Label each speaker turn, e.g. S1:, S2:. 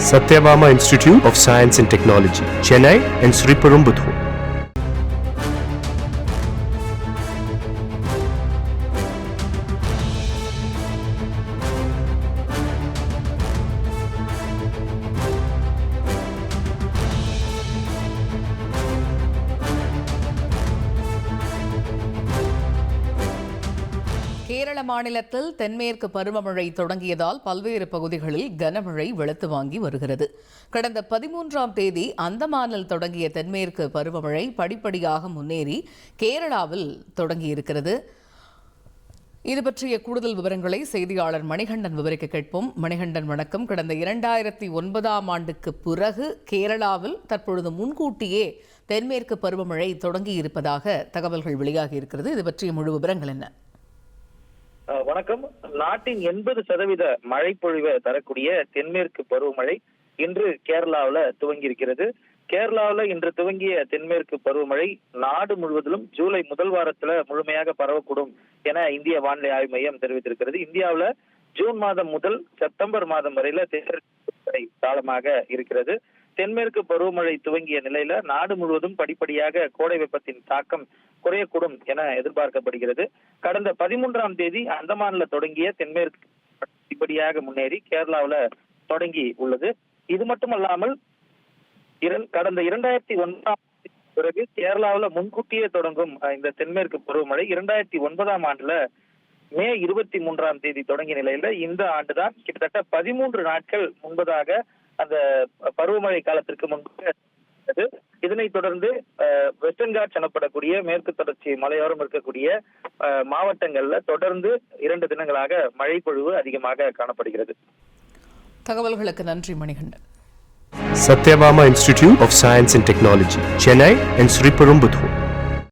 S1: Satyabama Institute of Science and Technology, Chennai and Sriperumbudur.
S2: Kerala மாநிலத்தில் தென்மேற்கு பருவமழை தொடங்கியதால் பல்வேறு பகுதிகளில் கனமழை வெளுத்து வாங்கி வருகிறது. கடந்த 13ஆம் தேதி அந்தமானில் தொடங்கிய தென்மேற்கு பருவமழை படிப்படியாக முன்னேறி கேரளாவில் தொடங்கியிருக்கிறது. இது பற்றிய கூடுதல் விவரங்களை செய்தியாளர் மணிகண்டன் விவரிக்க கேட்போம். மணிகண்டன், வணக்கம். கடந்த 2009ஆம் ஆண்டுக்கு பிறகு கேரளாவில் தற்பொழுது முன்கூட்டியே தென்மேற்கு பருவமழை தொடங்கியிருப்பதாக தகவல்கள் வெளியாகி இருக்கிறது. இது பற்றிய முழு விவரங்கள் என்ன?
S3: வணக்கம். நாட்டின் 80% மழை பொழிவை தரக்கூடிய தென்மேற்கு பருவமழை இன்று கேரளாவில் துவங்கி இருக்கிறது. கேரளாவில் இன்று துவங்கிய தென்மேற்கு பருவமழை நாடு முழுவதிலும் ஜூலை முதல் வாரத்துல முழுமையாக பரவக்கூடும் என இந்திய வானிலை ஆய்வு மையம் தெரிவித்திருக்கிறது. இந்தியாவில் ஜூன் மாதம் முதல் செப்டம்பர் மாதம் வரையில தென்மேற்கு காலமாக இருக்கிறது. தென்மேற்கு பருவமழை துவங்கிய நிலையில நாடு முழுவதும் படிப்படியாக கோடை வெப்பத்தின் தாக்கம் குறையக்கூடும் என எதிர்பார்க்கப்படுகிறது. கடந்த 13ஆம் தேதி அந்தமான்ல தொடங்கிய தென்மேற்கு படிப்படியாக முன்னேறி கேரளாவில் தொடங்கி உள்ளது. இது மட்டுமல்லாமல் கடந்த 2009ஆம் பிறகு கேரளாவில் முன்கூட்டியே தொடங்கும் இந்த தென்மேற்கு பருவமழை 2009ஆம் ஆண்டுல மே 23ஆம் தேதி தொடங்கிய நிலையில இந்த ஆண்டுதான் கிட்டத்தட்ட 13 நாட்கள் முன்பதாக அந்த பருவமழை காலத்திற்கு முன்பு. இதனைத் தொடர்ந்து வெஸ்டர்ன் காட்ஸ் எனப்படக்கூடிய மேற்கு தொடர்ச்சி மலையோரம் இருக்கக்கூடிய மாவட்டங்கள்ல தொடர்ந்து 2 தினங்களாக மழை பொழிவு அதிகமாக காணப்படுகிறது.
S2: தகவல்களுக்கு நன்றி Manikandan.
S1: Satyabama Institute of Science and Technology, Chennai and Sriperumbudur.